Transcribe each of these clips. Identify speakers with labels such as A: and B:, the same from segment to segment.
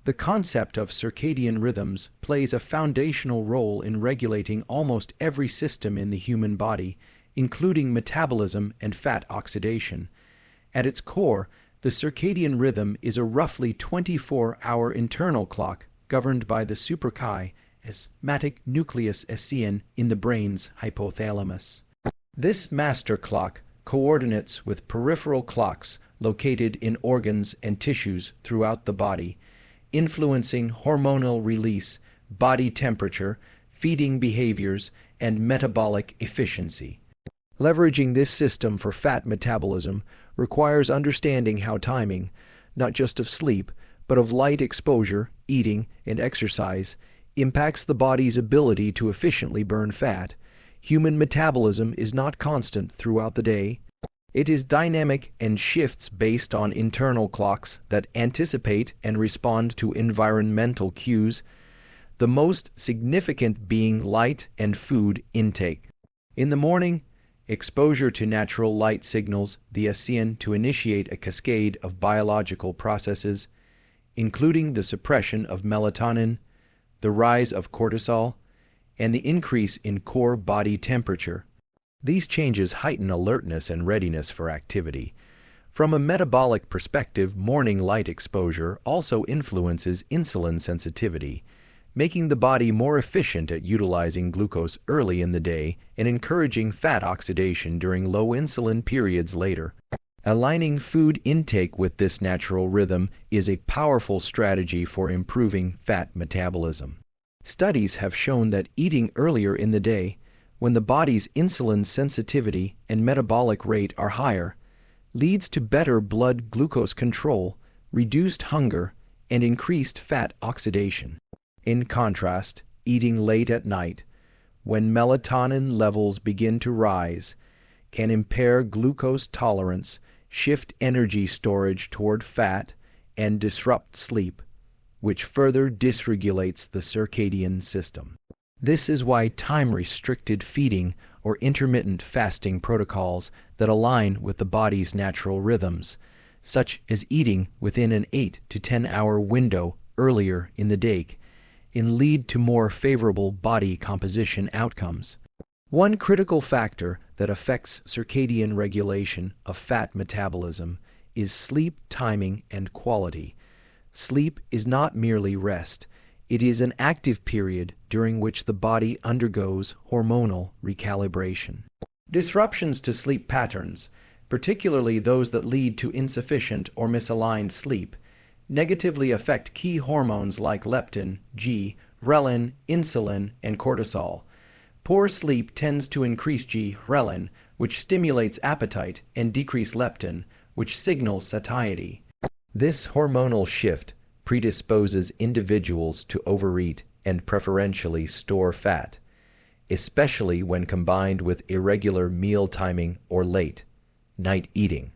A: The concept of circadian rhythms plays a foundational role in regulating almost every system in the human body, including metabolism and fat oxidation. At its core, the circadian rhythm is a roughly 24-hour internal clock governed by the suprachiasmatic nucleus ADN in the brain's hypothalamus. This master clock coordinates with peripheral clocks located in organs and tissues throughout the body, influencing hormonal release, body temperature, feeding behaviors, and metabolic efficiency. Leveraging this system for fat metabolism requires understanding how timing, not just of sleep, but of light exposure, eating, and exercise, impacts the body's ability to efficiently burn fat. Human metabolism is not constant throughout the day. It is dynamic and shifts based on internal clocks that anticipate and respond to environmental cues, the most significant being light and food intake. In the morning, exposure to natural light signals the ADN to initiate a cascade of biological processes, including the suppression of melatonin, the rise of cortisol, and the increase in core body temperature. These changes heighten alertness and readiness for activity. From a metabolic perspective, morning light exposure also influences insulin sensitivity, making the body more efficient at utilizing glucose early in the day and encouraging fat oxidation during low insulin periods later. Aligning food intake with this natural rhythm is a powerful strategy for improving fat metabolism. Studies have shown that eating earlier in the day, when the body's insulin sensitivity and metabolic rate are higher, leads to better blood glucose control, reduced hunger, and increased fat oxidation. In contrast, eating late at night, when melatonin levels begin to rise, can impair glucose tolerance, shift energy storage toward fat, and disrupt sleep, which further dysregulates the circadian system. This is why time-restricted feeding or intermittent fasting protocols that align with the body's natural rhythms, such as eating within an 8 to 10-hour window earlier in the day, can lead to more favorable body composition outcomes. One critical factor that affects circadian regulation of fat metabolism is sleep timing and quality. Sleep is not merely rest. It is an active period during which the body undergoes hormonal recalibration. Disruptions to sleep patterns, particularly those that lead to insufficient or misaligned sleep, negatively affect key hormones like leptin, ghrelin, insulin, and cortisol. Poor sleep tends to increase ghrelin, which stimulates appetite, and decrease leptin, which signals satiety. This hormonal shift predisposes individuals to overeat and preferentially store fat, especially when combined with irregular meal timing or late night eating.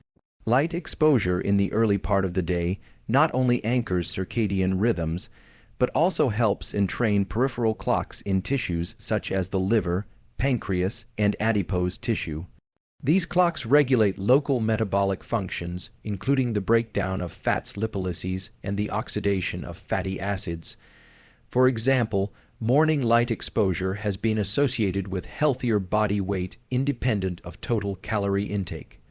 A: Light exposure in the early part of the day not only anchors circadian rhythms, but also helps entrain peripheral clocks in tissues such as the liver, pancreas, and adipose tissue. These clocks regulate local metabolic functions, including the breakdown of fats lipolyses and the oxidation of fatty acids. For example, morning light exposure has been associated with healthier body weight independent of total calorie intake.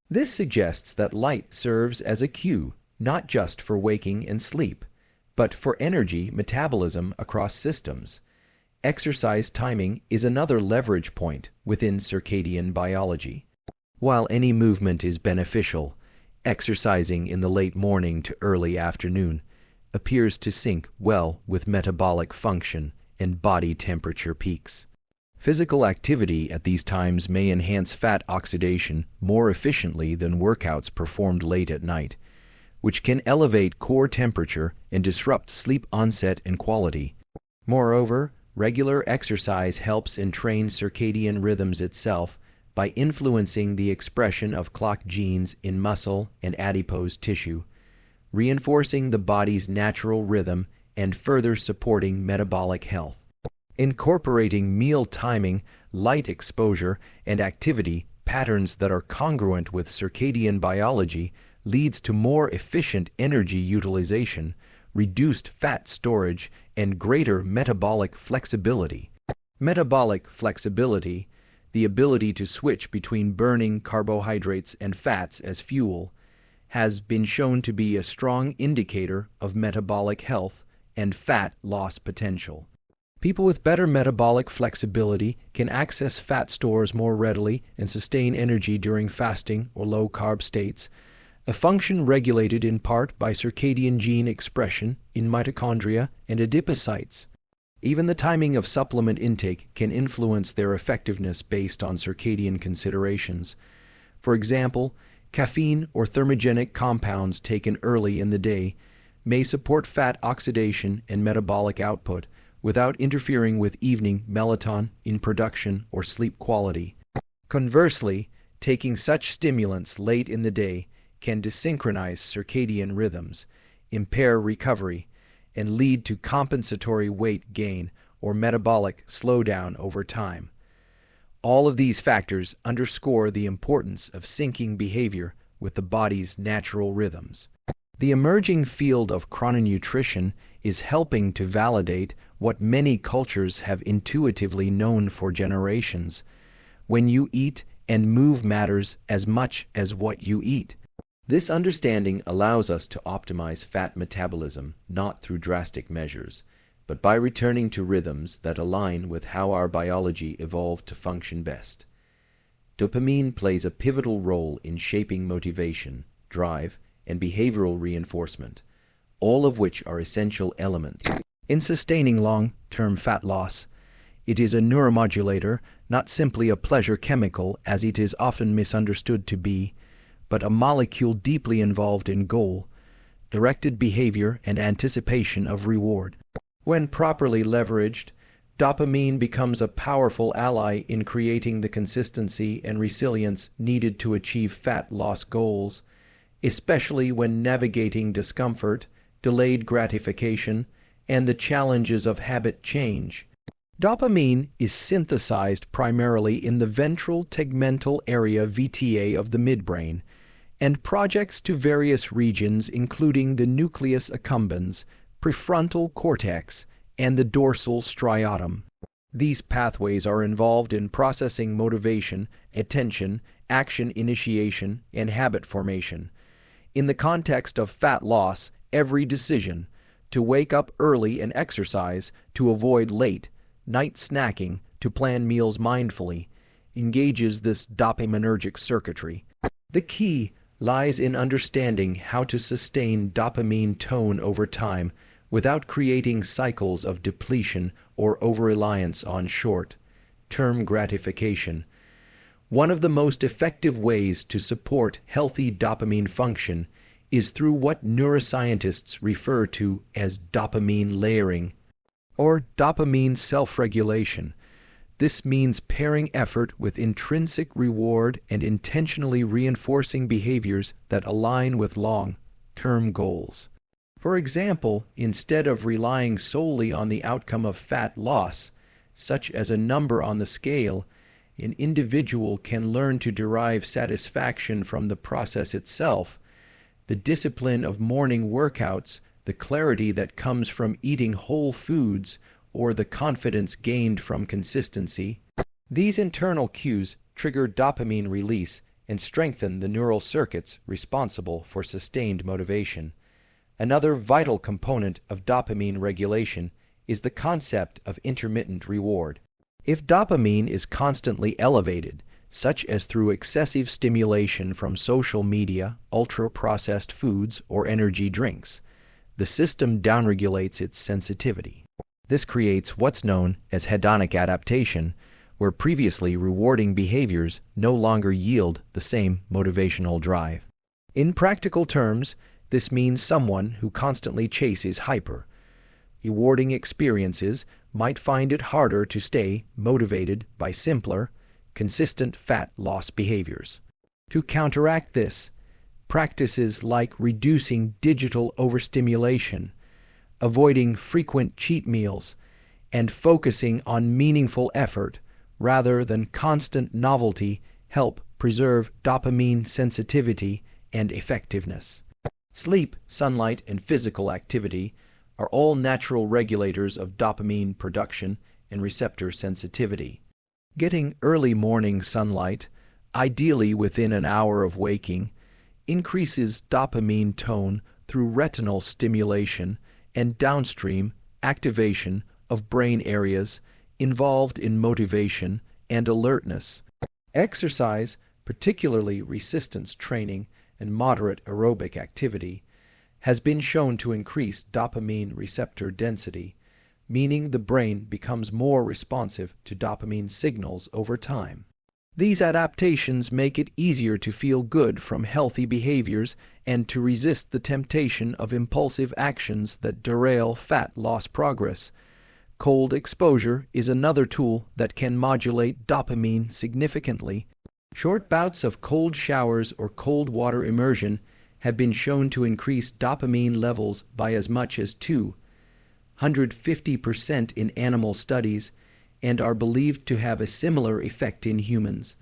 A: This suggests that light serves as a cue, not just for waking and sleep, but for energy metabolism across systems. Exercise timing is another leverage point within circadian biology. While any movement is beneficial, exercising in the late morning to early afternoon appears to sync well with metabolic function and body temperature peaks. Physical activity at these times may enhance fat oxidation more efficiently than workouts performed late at night, which can elevate core temperature and disrupt sleep onset and quality. Moreover, regular exercise helps entrain circadian rhythms itself by influencing the expression of clock genes in muscle and adipose tissue, reinforcing the body's natural rhythm and further supporting metabolic health. Incorporating meal timing, light exposure, and activity patterns that are congruent with circadian biology leads to more efficient energy utilization, reduced fat storage, and greater metabolic flexibility. Metabolic flexibility, the ability to switch between burning carbohydrates and fats as fuel, has been shown to be a strong indicator of metabolic health and fat loss potential. People with better metabolic flexibility can access fat stores more readily and sustain energy during fasting or low-carb states, a function regulated in part by circadian gene expression in mitochondria and adipocytes. Even the timing of supplement intake can influence their effectiveness based on circadian considerations. For example, caffeine or thermogenic compounds taken early in the day may support fat oxidation and metabolic output without interfering with evening melatonin production or sleep quality. Conversely, taking such stimulants late in the day can desynchronize circadian rhythms, impair recovery, and lead to compensatory weight gain or metabolic slowdown over time. All of these factors underscore the importance of syncing behavior with the body's natural rhythms. The emerging field of chrononutrition is helping to validate what many cultures have intuitively known for generations. When you eat and move matters as much as what you eat. This understanding allows us to optimize fat metabolism not through drastic measures, but by returning to rhythms that align with how our biology evolved to function best. Dopamine plays a pivotal role in shaping motivation, drive, and behavioral reinforcement, all of which are essential elements in sustaining long-term fat loss. It is a neuromodulator, not simply a pleasure chemical as it is often misunderstood to be, but a molecule deeply involved in goal-directed behavior and anticipation of reward. When properly leveraged, dopamine becomes a powerful ally in creating the consistency and resilience needed to achieve fat loss goals, especially when navigating discomfort, delayed gratification, and the challenges of habit change. Dopamine is synthesized primarily in the ventral tegmental area (VTA) of the midbrain and projects to various regions including the nucleus accumbens, prefrontal cortex, and the dorsal striatum. These pathways are involved in processing motivation, attention, action initiation, and habit formation. In the context of fat loss, every decision to wake up early and exercise, to avoid late night snacking, to plan meals mindfully, engages this dopaminergic circuitry. The key lies in understanding how to sustain dopamine tone over time without creating cycles of depletion or over-reliance on short-term gratification. One of the most effective ways to support healthy dopamine function is through what neuroscientists refer to as dopamine layering, or dopamine self-regulation. This means pairing effort with intrinsic reward and intentionally reinforcing behaviors that align with long-term goals. For example, instead of relying solely on the outcome of fat loss, such as a number on the scale, an individual can learn to derive satisfaction from the process itself, the discipline of morning workouts, the clarity that comes from eating whole foods, or the confidence gained from consistency. These internal cues trigger dopamine release and strengthen the neural circuits responsible for sustained motivation. Another vital component of dopamine regulation is the concept of intermittent reward. If dopamine is constantly elevated, such as through excessive stimulation from social media, ultra-processed foods, or energy drinks, the system downregulates its sensitivity. This creates what's known as hedonic adaptation, where previously rewarding behaviors no longer yield the same motivational drive. In practical terms, this means someone who constantly chases rewarding experiences might find it harder to stay motivated by simpler, consistent fat loss behaviors. To counteract this, practices like reducing digital overstimulation, avoiding frequent cheat meals, and focusing on meaningful effort rather than constant novelty help preserve dopamine sensitivity and effectiveness. Sleep, sunlight, and physical activity are all natural regulators of dopamine production and receptor sensitivity. Getting early morning sunlight, ideally within an hour of waking, increases dopamine tone through retinal stimulation and downstream activation of brain areas involved in motivation and alertness. Exercise, particularly resistance training and moderate aerobic activity, has been shown to increase dopamine receptor density, meaning the brain becomes more responsive to dopamine signals over time. These adaptations make it easier to feel good from healthy behaviors and to resist the temptation of impulsive actions that derail fat loss progress. Cold exposure is another tool that can modulate dopamine significantly. Short bouts of cold showers or cold water immersion have been shown to increase dopamine levels by as much as 250% in animal studies and are believed to have a similar effect in humans.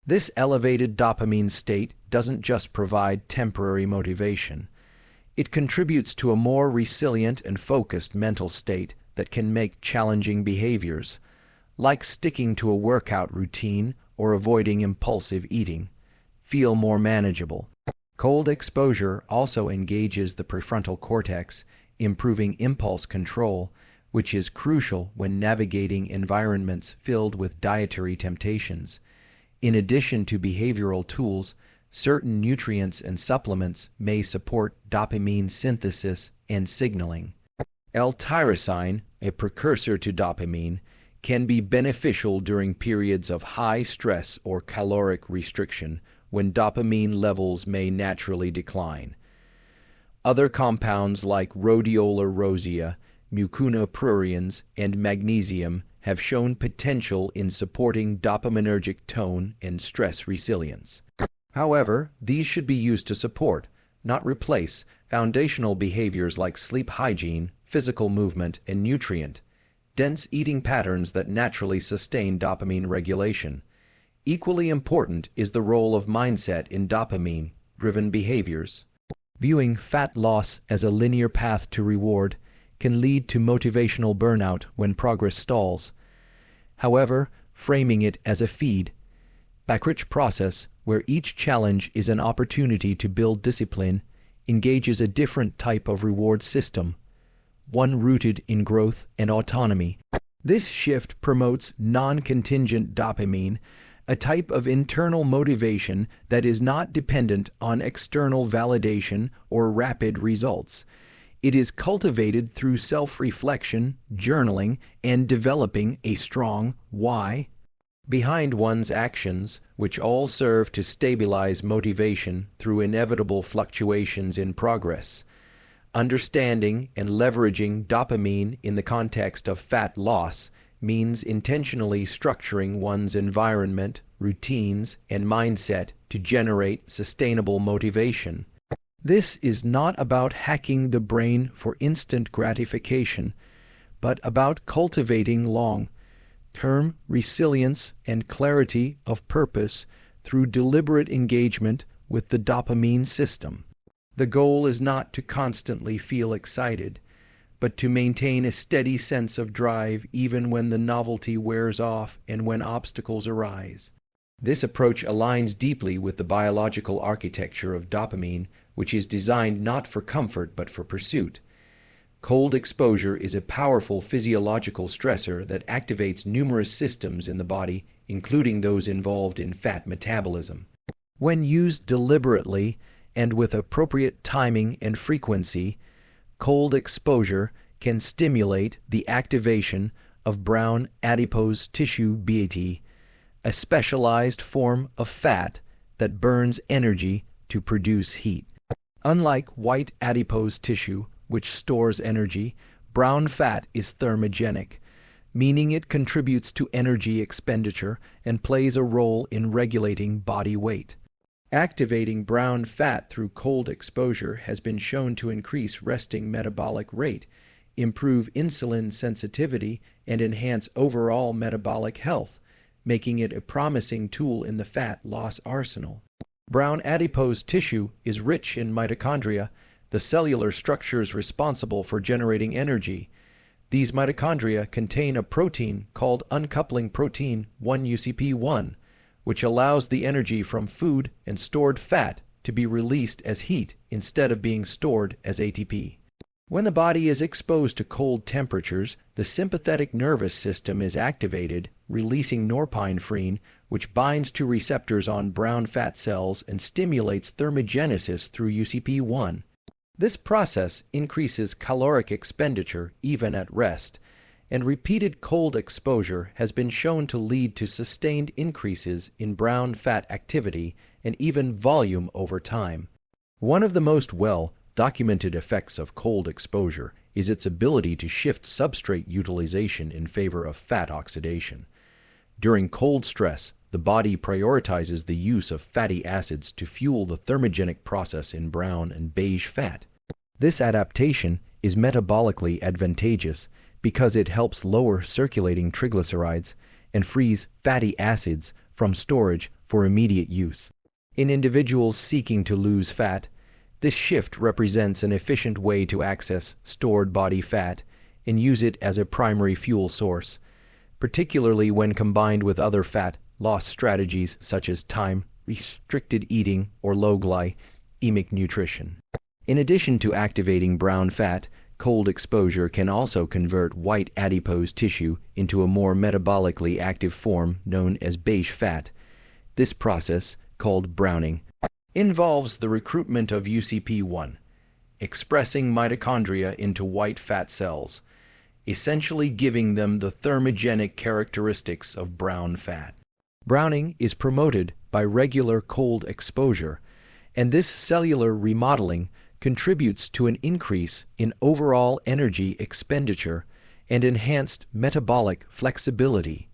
A: This elevated dopamine state doesn't just provide temporary motivation. It contributes to a more resilient and focused mental state that can make challenging behaviors, like sticking to a workout routine or avoiding impulsive eating, feel more manageable. Cold exposure also engages the prefrontal cortex, improving impulse control, which is crucial when navigating environments filled with dietary temptations. In addition to behavioral tools, certain nutrients and supplements may support dopamine synthesis and signaling. L-tyrosine, a precursor to dopamine, can be beneficial during periods of high stress or caloric restriction when dopamine levels may naturally decline. Other compounds like rhodiola rosea, mucuna pruriens, and magnesium have shown potential in supporting dopaminergic tone and stress resilience. However, these should be used to support, not replace, foundational behaviors like sleep hygiene, physical movement, and nutrient-dense eating patterns that naturally sustain dopamine regulation. Equally important is the role of mindset in dopamine-driven behaviors. Viewing fat loss as a linear path to reward can lead to motivational burnout when progress stalls. However, framing it as a feedback-rich process where each challenge is an opportunity to build discipline engages a different type of reward system, one rooted in growth and autonomy. This shift promotes non-contingent dopamine, a type of internal motivation that is not dependent on external validation or rapid results. It is cultivated through self-reflection, journaling, and developing a strong why behind one's actions, which all serve to stabilize motivation through inevitable fluctuations in progress. Understanding and leveraging dopamine in the context of fat loss means intentionally structuring one's environment, routines, and mindset to generate sustainable motivation. This is not about hacking the brain for instant gratification, but about cultivating long-term resilience and clarity of purpose through deliberate engagement with the dopamine system. The goal is not to constantly feel excited, but to maintain a steady sense of drive even when the novelty wears off and when obstacles arise. This approach aligns deeply with the biological architecture of dopamine, which is designed not for comfort but for pursuit. Cold exposure is a powerful physiological stressor that activates numerous systems in the body, including those involved in fat metabolism. When used deliberately and with appropriate timing and frequency, cold exposure can stimulate the activation of brown adipose tissue BAT, a specialized form of fat that burns energy to produce heat. Unlike white adipose tissue, which stores energy, brown fat is thermogenic, meaning it contributes to energy expenditure and plays a role in regulating body weight. Activating brown fat through cold exposure has been shown to increase resting metabolic rate, improve insulin sensitivity, and enhance overall metabolic health, making it a promising tool in the fat loss arsenal. Brown adipose tissue is rich in mitochondria, the cellular structures responsible for generating energy. These mitochondria contain a protein called uncoupling protein 1-UCP1, which allows the energy from food and stored fat to be released as heat instead of being stored as ATP. When the body is exposed to cold temperatures, the sympathetic nervous system is activated, releasing norepinephrine, which binds to receptors on brown fat cells and stimulates thermogenesis through UCP1. This process increases caloric expenditure even at rest, and repeated cold exposure has been shown to lead to sustained increases in brown fat activity and even volume over time. One of the most well-documented effects of cold exposure is its ability to shift substrate utilization in favor of fat oxidation. During cold stress, the body prioritizes the use of fatty acids to fuel the thermogenic process in brown and beige fat. This adaptation is metabolically advantageous because it helps lower circulating triglycerides and frees fatty acids from storage for immediate use. In individuals seeking to lose fat, this shift represents an efficient way to access stored body fat and use it as a primary fuel source, particularly when combined with other fat loss strategies such as time-restricted eating or low-glycemic nutrition. In addition to activating brown fat, cold exposure can also convert white adipose tissue into a more metabolically active form known as beige fat. This process, called browning, involves the recruitment of UCP1, expressing mitochondria into white fat cells, essentially giving them the thermogenic characteristics of brown fat. Browning is promoted by regular cold exposure, and this cellular remodeling contributes to an increase in overall energy expenditure and enhanced metabolic flexibility.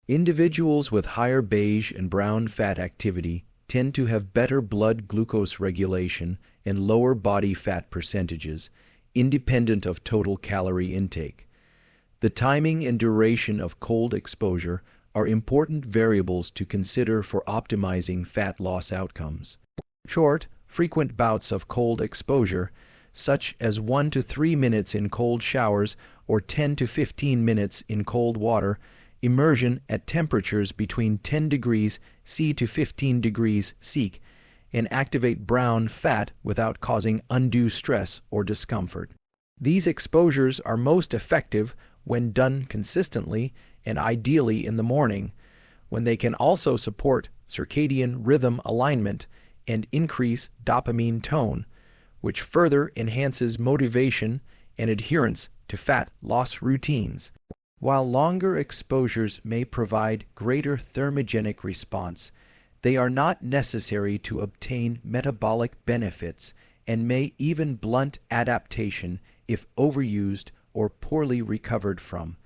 A: Individuals with higher beige and brown fat activity tend to have better blood glucose regulation and lower body fat percentages, independent of total calorie intake. The timing and duration of cold exposure are important variables to consider for optimizing fat loss outcomes. Short, frequent bouts of cold exposure, such as 1 to 3 minutes in cold showers or 10 to 15 minutes in cold water, immersion at temperatures between 10 degrees C to 15 degrees C, and activate brown fat without causing undue stress or discomfort. These exposures are most effective when done consistently and ideally in the morning, when they can also support circadian rhythm alignment and increase dopamine tone, which further enhances motivation and adherence to fat loss routines. While longer exposures may provide greater thermogenic response, they are not necessary to obtain metabolic benefits and may even blunt adaptation if overused or poorly recovered from.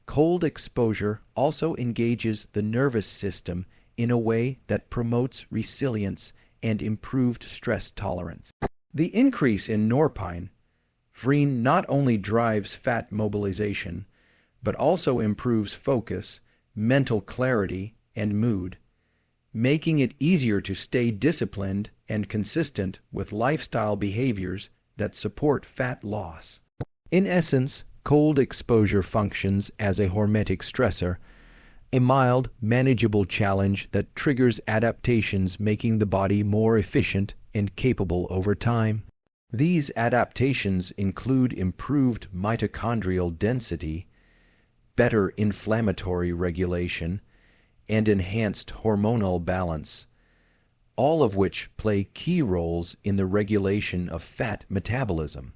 A: Cold exposure also engages the nervous system in a way that promotes resilience and improved stress tolerance. The increase in norepinephrine not only drives fat mobilization, but also improves focus, mental clarity, and mood, making it easier to stay disciplined and consistent with lifestyle behaviors that support fat loss. In essence, cold exposure functions as a hormetic stressor, a mild, manageable challenge that triggers adaptations, making the body more efficient and capable over time. These adaptations include improved mitochondrial density, better inflammatory regulation, and enhanced hormonal balance, all of which play key roles in the regulation of fat metabolism.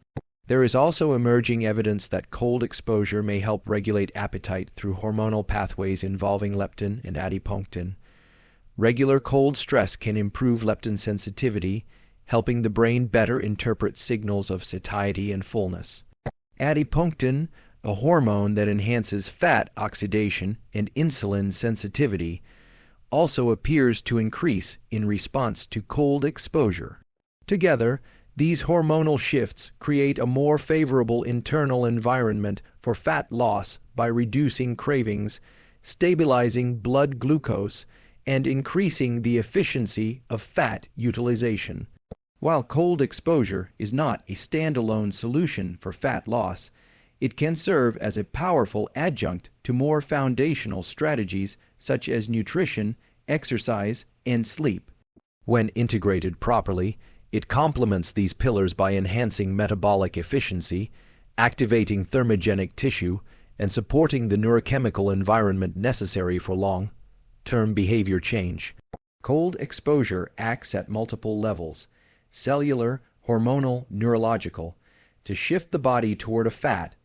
A: There is also emerging evidence that cold exposure may help regulate appetite through hormonal pathways involving leptin and adiponectin. Regular cold stress can improve leptin sensitivity, helping the brain better interpret signals of satiety and fullness. Adiponectin, a hormone that enhances fat oxidation and insulin sensitivity, also appears to increase in response to cold exposure. Together, these hormonal shifts create a more favorable internal environment for fat loss by reducing cravings, stabilizing blood glucose, and increasing the efficiency of fat utilization. While cold exposure is not a standalone solution for fat loss, it can serve as a powerful adjunct to more foundational strategies such as nutrition, exercise, and sleep. When integrated properly, it complements these pillars by enhancing metabolic efficiency, activating thermogenic tissue, and supporting the neurochemical environment necessary for long-term behavior change. Cold exposure acts at multiple levels: cellular, hormonal, neurological. To shift the body toward a fat,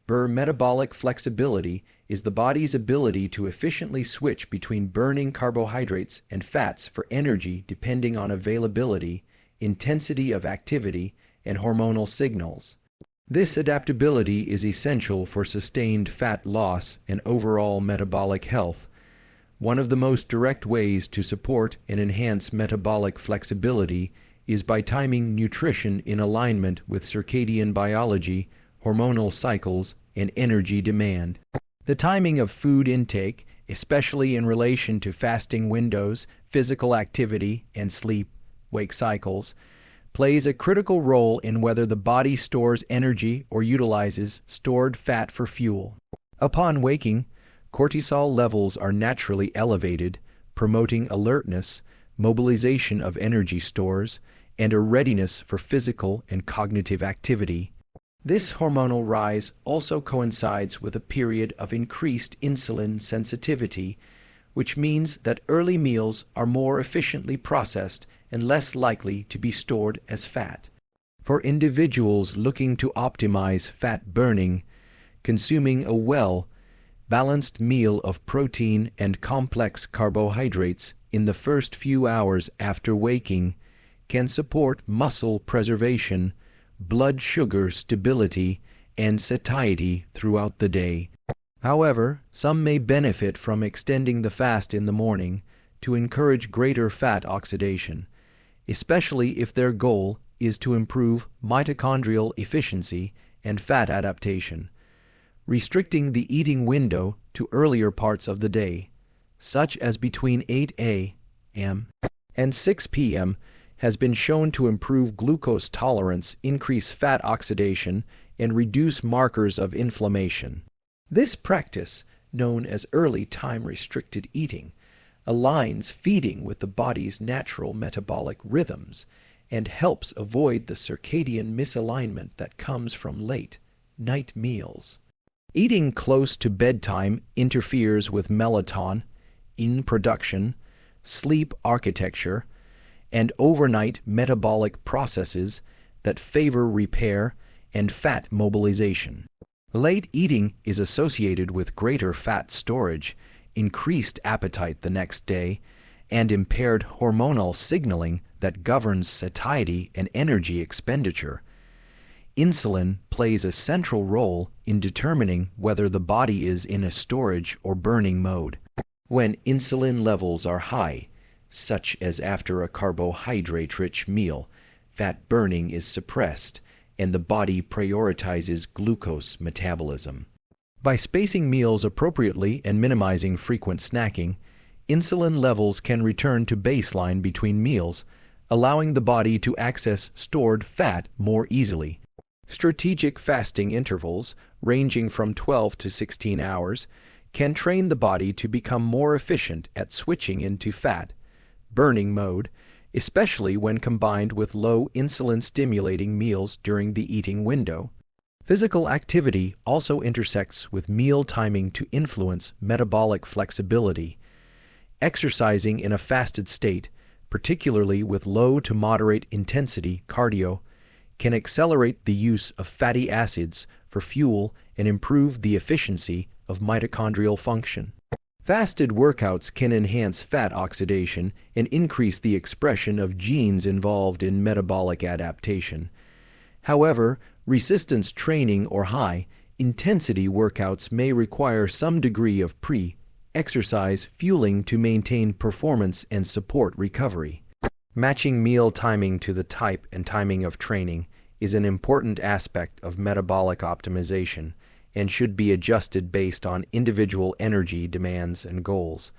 A: metabolic flexibility is the body's ability to efficiently switch between burning carbohydrates and fats for energy depending on availability, intensity of activity, and hormonal signals. This adaptability is essential for sustained fat loss and overall metabolic health. One of the most direct ways to support and enhance metabolic flexibility is by timing nutrition in alignment with circadian biology, hormonal cycles, and energy demand. The timing of food intake, especially in relation to fasting windows, physical activity, and sleep-wake cycles, plays a critical role in whether the body stores energy or utilizes stored fat for fuel. Upon waking, cortisol levels are naturally elevated, promoting alertness, mobilization of energy stores, and a readiness for physical and cognitive activity. This hormonal rise also coincides with a period of increased insulin sensitivity, which means that early meals are more efficiently processed and less likely to be stored as fat. For individuals looking to optimize fat burning, consuming a well-balanced meal of protein and complex carbohydrates in the first few hours after waking can support muscle preservation, blood sugar stability, and satiety throughout the day. However, some may benefit from extending the fast in the morning to encourage greater fat oxidation, especially if their goal is to improve mitochondrial efficiency and fat adaptation. Restricting the eating window to earlier parts of the day, such as between 8 a.m. and 6 p.m., has been shown to improve glucose tolerance, increase fat oxidation, and reduce markers of inflammation. This practice, known as early time-restricted eating, aligns feeding with the body's natural metabolic rhythms and helps avoid the circadian misalignment that comes from late night meals. Eating close to bedtime interferes with melatonin production, sleep architecture, and overnight metabolic processes that favor repair and fat mobilization. Late eating is associated with greater fat storage, increased appetite the next day, and impaired hormonal signaling that governs satiety and energy expenditure. Insulin plays a central role in determining whether the body is in a storage or burning mode. When insulin levels are high, such as after a carbohydrate-rich meal, fat burning is suppressed, and the body prioritizes glucose metabolism. By spacing meals appropriately and minimizing frequent snacking, insulin levels can return to baseline between meals, allowing the body to access stored fat more easily. Strategic fasting intervals, ranging from 12 to 16 hours, can train the body to become more efficient at switching into fat burning mode, especially when combined with low insulin-stimulating meals during the eating window. Physical activity also intersects with meal timing to influence metabolic flexibility. Exercising in a fasted state, particularly with low to moderate intensity cardio, can accelerate the use of fatty acids for fuel and improve the efficiency of mitochondrial function. Fasted workouts can enhance fat oxidation and increase the expression of genes involved in metabolic adaptation. However, resistance training or high-intensity workouts may require some degree of pre-exercise fueling to maintain performance and support recovery. Matching meal timing to the type and timing of training is an important aspect of metabolic optimization and should be adjusted based on individual energy demands and goals.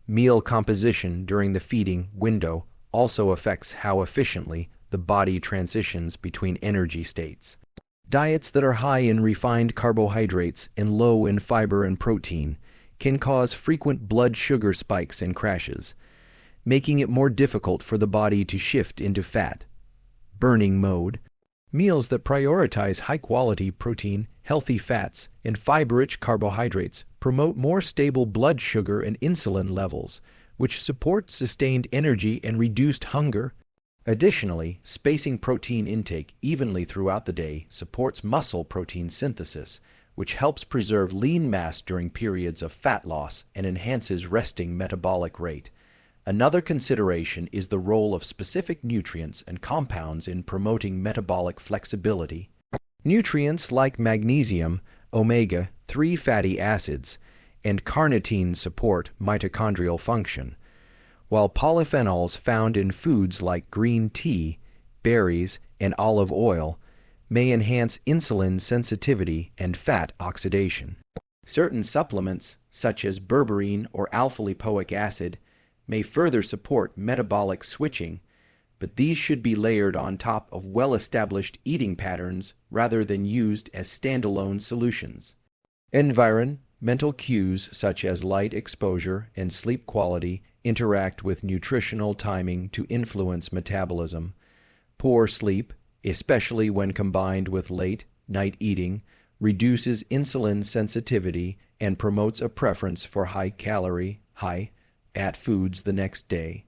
A: Meal composition during the feeding window also affects how efficiently the body transitions between energy states. Diets that are high in refined carbohydrates and low in fiber and protein can cause frequent blood sugar spikes and crashes, making it more difficult for the body to shift into fat burning mode. Meals that prioritize high-quality protein, healthy fats, and fiber-rich carbohydrates promote more stable blood sugar and insulin levels, which support sustained energy and reduced hunger. Additionally, spacing protein intake evenly throughout the day supports muscle protein synthesis, which helps preserve lean mass during periods of fat loss and enhances resting metabolic rate. Another consideration is the role of specific nutrients and compounds in promoting metabolic flexibility. Nutrients like magnesium, omega-3 fatty acids, and carnitine support mitochondrial function, while polyphenols found in foods like green tea, berries, and olive oil may enhance insulin sensitivity and fat oxidation. Certain supplements, such as berberine or alpha-lipoic acid, may further support metabolic switching, but these should be layered on top of well-established eating patterns rather than used as standalone solutions. Environmental cues such as light exposure and sleep quality interact with nutritional timing to influence metabolism. Poor sleep, especially when combined with late-night eating, reduces insulin sensitivity and promotes a preference for high-calorie, high-fat foods the next day.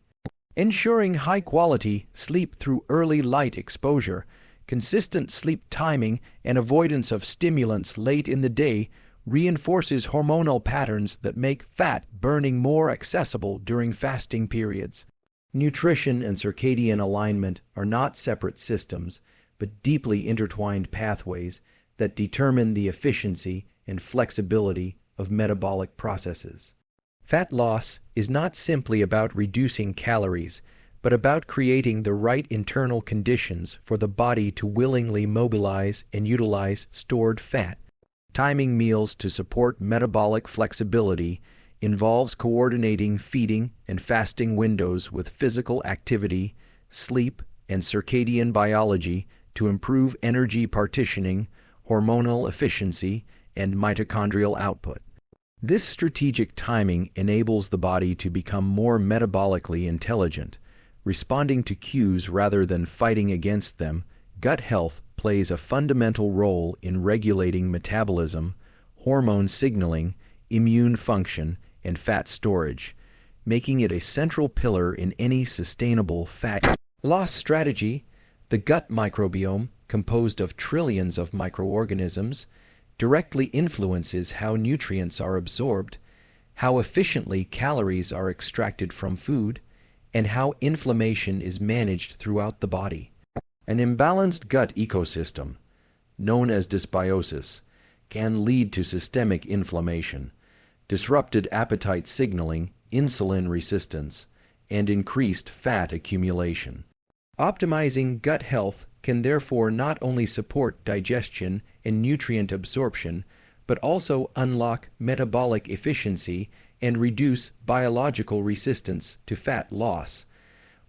A: Ensuring high-quality sleep through early light exposure, consistent sleep timing, and avoidance of stimulants late in the day reinforces hormonal patterns that make fat burning more accessible during fasting periods. Nutrition and circadian alignment are not separate systems, but deeply intertwined pathways that determine the efficiency and flexibility of metabolic processes. Fat loss is not simply about reducing calories, but about creating the right internal conditions for the body to willingly mobilize and utilize stored fat. Timing meals to support metabolic flexibility involves coordinating feeding and fasting windows with physical activity, sleep, and circadian biology to improve energy partitioning, hormonal efficiency, and mitochondrial output. This strategic timing enables the body to become more metabolically intelligent, responding to cues rather than fighting against them. Gut health plays a fundamental role in regulating metabolism, hormone signaling, immune function, and fat storage, making it a central pillar in any sustainable fat loss strategy. The gut microbiome, composed of trillions of microorganisms, directly influences how nutrients are absorbed, how efficiently calories are extracted from food, and how inflammation is managed throughout the body. An imbalanced gut ecosystem, known as dysbiosis, can lead to systemic inflammation, disrupted appetite signaling, insulin resistance, and increased fat accumulation. Optimizing gut health can therefore not only support digestion and nutrient absorption, but also unlock metabolic efficiency and reduce biological resistance to fat loss.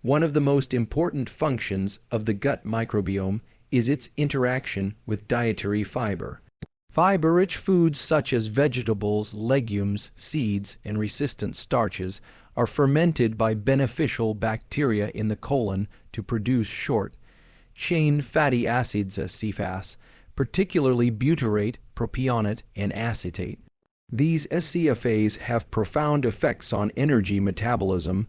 A: One of the most important functions of the gut microbiome is its interaction with dietary fiber. Fiber-rich foods such as vegetables, legumes, seeds, and resistant starches are fermented by beneficial bacteria in the colon to produce short-chain fatty acids as CFAs, particularly butyrate, propionate, and acetate. These SCFAs have profound effects on energy metabolism.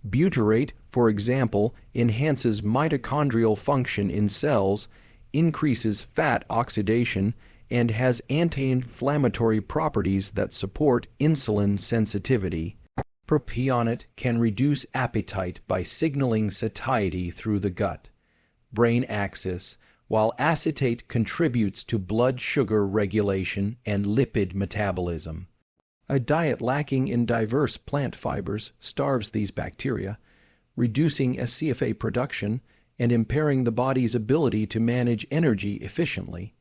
A: Butyrate, for example, enhances mitochondrial function in cells, increases fat oxidation, and has anti-inflammatory properties that support insulin sensitivity. Propionate can reduce appetite by signaling satiety through the gut-brain axis, while acetate contributes to blood sugar regulation and lipid metabolism. A diet lacking in diverse plant fibers starves these bacteria, reducing SCFA production and impairing the body's ability to manage energy efficiently.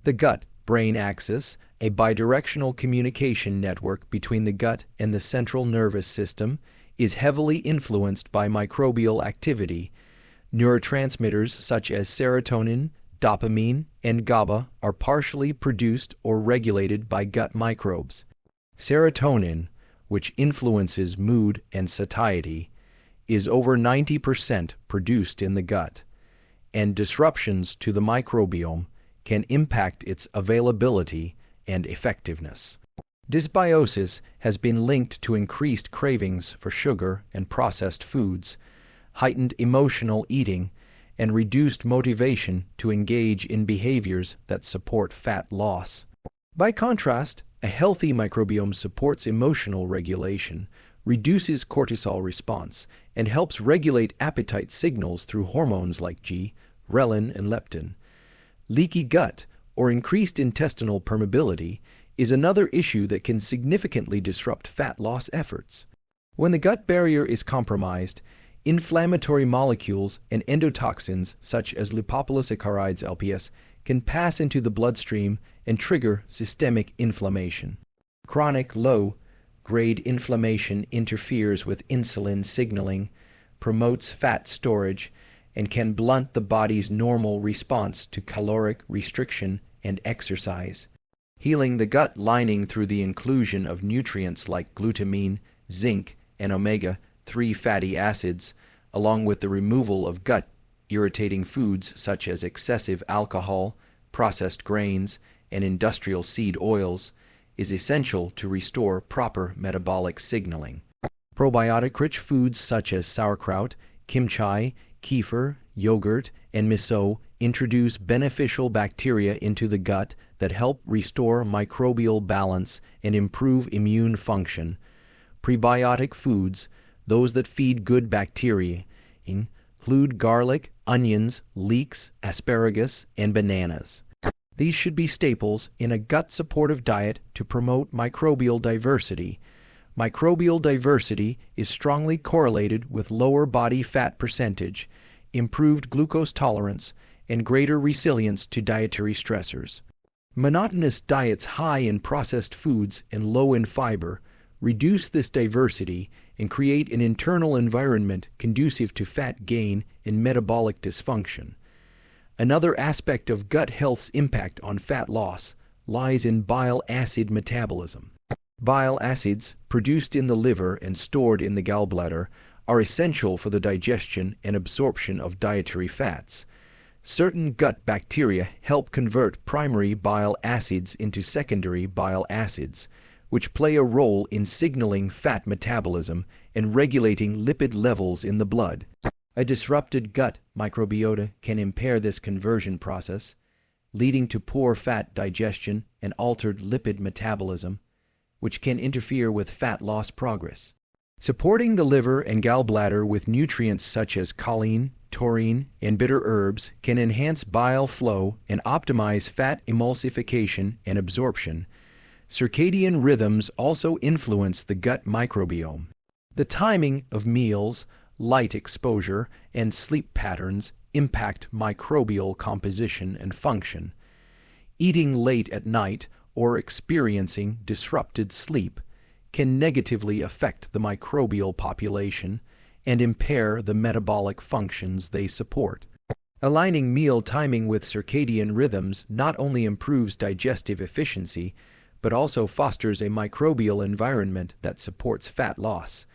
A: The gut-brain axis, a bidirectional communication network between the gut and the central nervous system, is heavily influenced by microbial activity. Neurotransmitters such as serotonin, dopamine, and GABA are partially produced or regulated by gut microbes. Serotonin, which influences mood and satiety, is over 90% produced in the gut, and disruptions to the microbiome can impact its availability and effectiveness. Dysbiosis has been linked to increased cravings for sugar and processed foods, heightened emotional eating, and reduced motivation to engage in behaviors that support fat loss. By contrast, a healthy microbiome supports emotional regulation, reduces cortisol response, and helps regulate appetite signals through hormones like ghrelin and leptin. Leaky gut, or increased intestinal permeability, is another issue that can significantly disrupt fat loss efforts. When the gut barrier is compromised, inflammatory molecules and endotoxins such as lipopolysaccharides LPS can pass into the bloodstream and trigger systemic inflammation. Chronic low-grade inflammation interferes with insulin signaling, promotes fat storage, and can blunt the body's normal response to caloric restriction and exercise. Healing the gut lining through the inclusion of nutrients like glutamine, zinc, and omega-3 fatty acids, along with the removal of gut-irritating foods such as excessive alcohol, processed grains, and industrial seed oils, is essential to restore proper metabolic signaling. Probiotic-rich foods such as sauerkraut, kimchi, kefir, yogurt, and miso introduce beneficial bacteria into the gut that help restore microbial balance and improve immune function. Prebiotic foods, those that feed good bacteria, include garlic, onions, leeks, asparagus, and bananas. These should be staples in a gut-supportive diet to promote microbial diversity. Microbial diversity is strongly correlated with lower body fat percentage, improved glucose tolerance, and greater resilience to dietary stressors. Monotonous diets high in processed foods and low in fiber reduce this diversity and create an internal environment conducive to fat gain and metabolic dysfunction. Another aspect of gut health's impact on fat loss lies in bile acid metabolism. Bile acids, produced in the liver and stored in the gallbladder, are essential for the digestion and absorption of dietary fats. Certain gut bacteria help convert primary bile acids into secondary bile acids, which play a role in signaling fat metabolism and regulating lipid levels in the blood. A disrupted gut microbiota can impair this conversion process, leading to poor fat digestion and altered lipid metabolism, which can interfere with fat loss progress. Supporting the liver and gallbladder with nutrients such as choline, taurine, and bitter herbs can enhance bile flow and optimize fat emulsification and absorption. Circadian rhythms also influence the gut microbiome. The timing of meals, light exposure, and sleep patterns impact microbial composition and function. Eating late at night or experiencing disrupted sleep can negatively affect the microbial population and impair the metabolic functions they support. Aligning meal timing with circadian rhythms not only improves digestive efficiency, but also fosters a microbial environment that supports fat loss.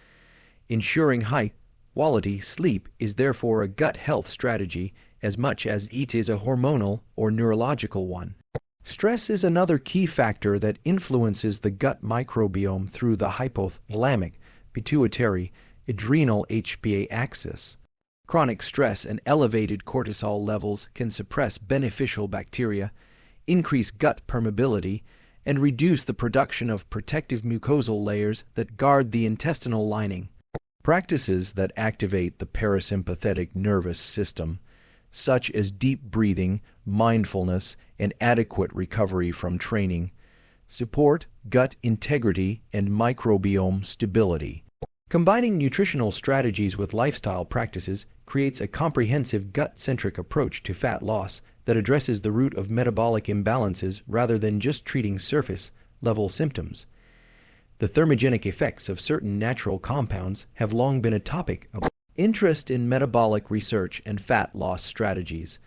A: Ensuring high-quality sleep is therefore a gut health strategy as much as it is a hormonal or neurological one. Stress is another key factor that influences the gut microbiome through the hypothalamic, pituitary, adrenal HPA axis. Chronic stress and elevated cortisol levels can suppress beneficial bacteria, increase gut permeability, and reduce the production of protective mucosal layers that guard the intestinal lining. Practices that activate the parasympathetic nervous system, such as deep breathing, mindfulness, and adequate recovery from training, support gut integrity and microbiome stability. Combining nutritional strategies with lifestyle practices creates a comprehensive gut-centric approach to fat loss that addresses the root of metabolic imbalances rather than just treating surface-level symptoms. The thermogenic effects of certain natural compounds have long been a topic of Interest in metabolic research and fat loss strategies.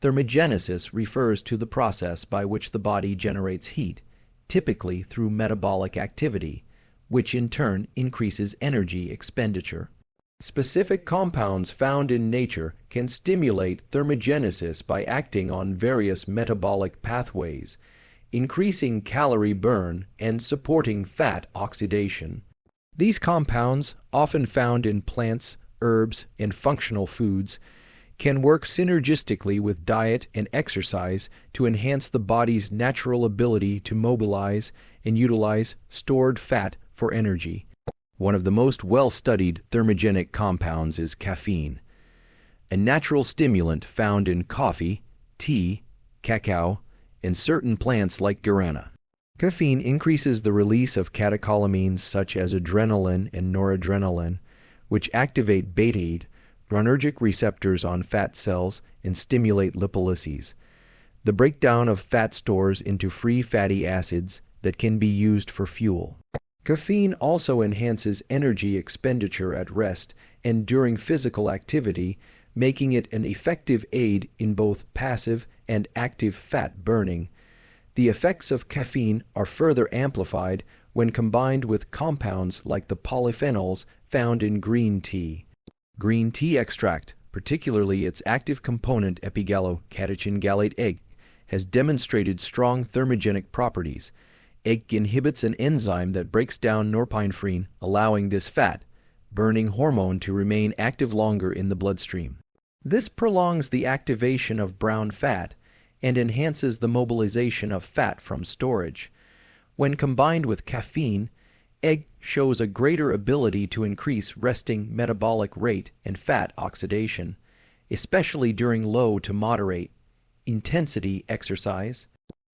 A: Thermogenesis refers to the process by which the body generates heat, typically through metabolic activity, which in turn increases energy expenditure. Specific compounds found in nature can stimulate thermogenesis by acting on various metabolic pathways, increasing calorie burn and supporting fat oxidation. These compounds, often found in plants, herbs, and functional foods, can work synergistically with diet and exercise to enhance the body's natural ability to mobilize and utilize stored fat for energy. One of the most well-studied thermogenic compounds is caffeine, a natural stimulant found in coffee, tea, cacao, and certain plants like guarana. Caffeine increases the release of catecholamines such as adrenaline and noradrenaline, which activate beta-adrenergic receptors on fat cells and stimulate lipolysis, the breakdown of fat stores into free fatty acids that can be used for fuel. Caffeine also enhances energy expenditure at rest and during physical activity, making it an effective aid in both passive and active fat burning. The effects of caffeine are further amplified when combined with compounds like the polyphenols found in green tea. Green tea extract, particularly its active component epigallocatechin gallate egg, has demonstrated strong thermogenic properties. Egg inhibits an enzyme that breaks down norepinephrine, allowing this fat-burning hormone to remain active longer in the bloodstream. This prolongs the activation of brown fat and enhances the mobilization of fat from storage. When combined with caffeine, egg shows a greater ability to increase resting metabolic rate and fat oxidation, especially during low to moderate intensity exercise.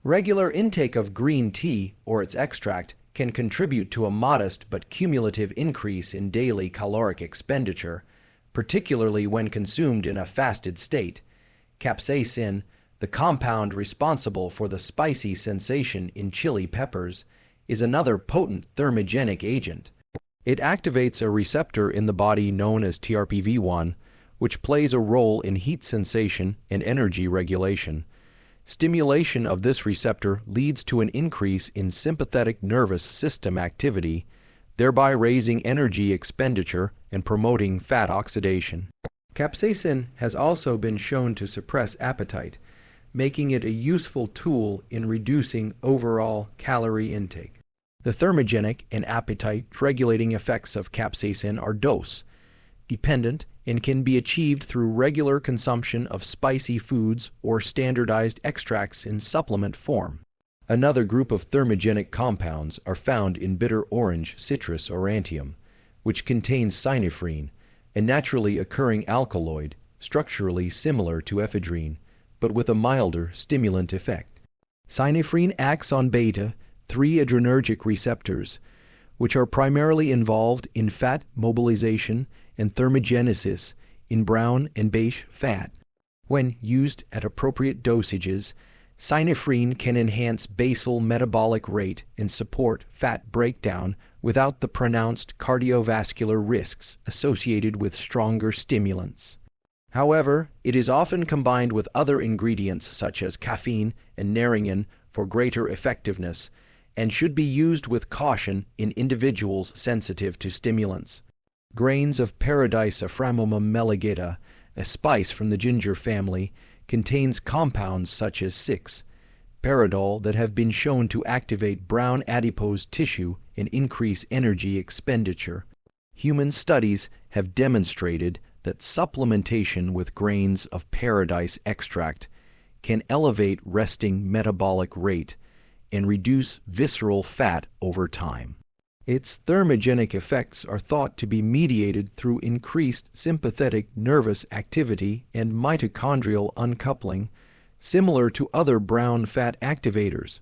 A: Regular intake of green tea or its extract can contribute to a modest but cumulative increase in daily caloric expenditure, particularly when consumed in a fasted state. Capsaicin, the compound responsible for the spicy sensation in chili peppers, is another potent thermogenic agent. It activates a receptor in the body known as TRPV1, which plays a role in heat sensation and energy regulation. Stimulation of this receptor leads to an increase in sympathetic nervous system activity, thereby raising energy expenditure and promoting fat oxidation. Capsaicin has also been shown to suppress appetite, making it a useful tool in reducing overall calorie intake. The thermogenic and appetite-regulating effects of capsaicin are dose-dependent and can be achieved through regular consumption of spicy foods or standardized extracts in supplement form. Another group of thermogenic compounds are found in bitter orange citrus aurantium, which contains cyanophrine, a naturally occurring alkaloid structurally similar to ephedrine, but with a milder stimulant effect. Cyanophrine acts on beta-3-adrenergic receptors, which are primarily involved in fat mobilization and thermogenesis in brown and beige fat. When used at appropriate dosages, cyanophrine can enhance basal metabolic rate and support fat breakdown without the pronounced cardiovascular risks associated with stronger stimulants. However, it is often combined with other ingredients such as caffeine and naringin for greater effectiveness, and should be used with caution in individuals sensitive to stimulants. Grains of Paradise Aframomum meligata, a spice from the ginger family, contains compounds such as 6-paradol that have been shown to activate brown adipose tissue and increase energy expenditure. Human studies have demonstrated that supplementation with grains of paradise extract can elevate resting metabolic rate and reduce visceral fat over time. Its thermogenic effects are thought to be mediated through increased sympathetic nervous activity and mitochondrial uncoupling, similar to other brown fat activators.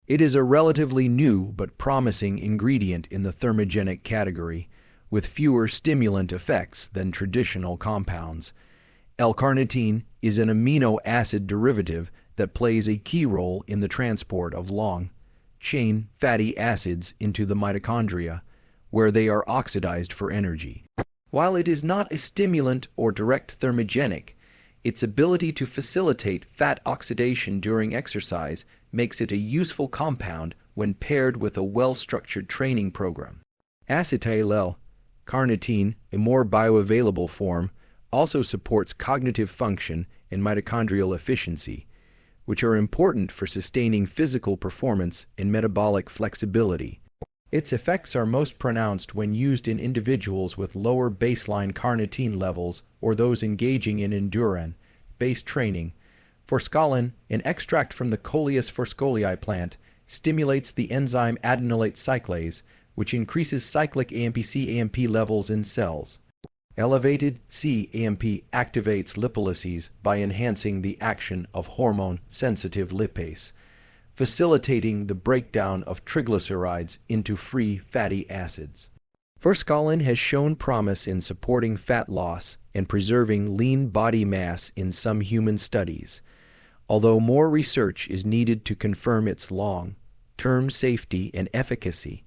A: It is a relatively new but promising ingredient in the thermogenic category, with fewer stimulant effects than traditional compounds. L-carnitine is an amino acid derivative that plays a key role in the transport of long-chain fatty acids into the mitochondria, where they are oxidized for energy. While it is not a stimulant or direct thermogenic, its ability to facilitate fat oxidation during exercise makes it a useful compound when paired with a well-structured training program. Acetyl-L-carnitine, a more bioavailable form, also supports cognitive function and mitochondrial efficiency, which are important for sustaining physical performance and metabolic flexibility. Its effects are most pronounced when used in individuals with lower baseline carnitine levels or those engaging in endurance-based training. Forskolin, an extract from the Coleus forskolii plant, stimulates the enzyme adenylate cyclase, which increases cyclic AMP-C-AMP levels in cells. Elevated C-AMP activates lipolyses by enhancing the action of hormone-sensitive lipase, facilitating the breakdown of triglycerides into free fatty acids. Forskolin has shown promise in supporting fat loss and preserving lean body mass in some human studies, although more research is needed to confirm its long-term safety and efficacy.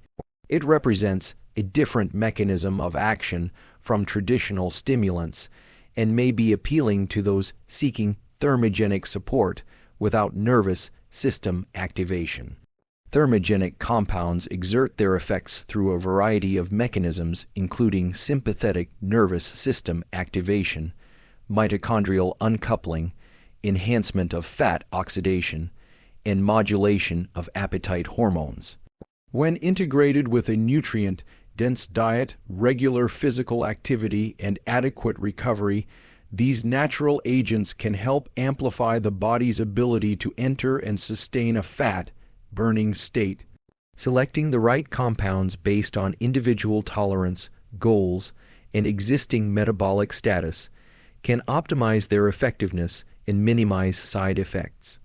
A: It represents a different mechanism of action from traditional stimulants and may be appealing to those seeking thermogenic support without nervous system activation. Thermogenic compounds exert their effects through a variety of mechanisms, including sympathetic nervous system activation, mitochondrial uncoupling, enhancement of fat oxidation, and modulation of appetite hormones. When integrated with a nutrient-dense diet, regular physical activity, and adequate recovery, these natural agents can help amplify the body's ability to enter and sustain a fat-burning state. Selecting the right compounds based on individual tolerance, goals, and existing metabolic status can optimize their effectiveness and minimize side effects.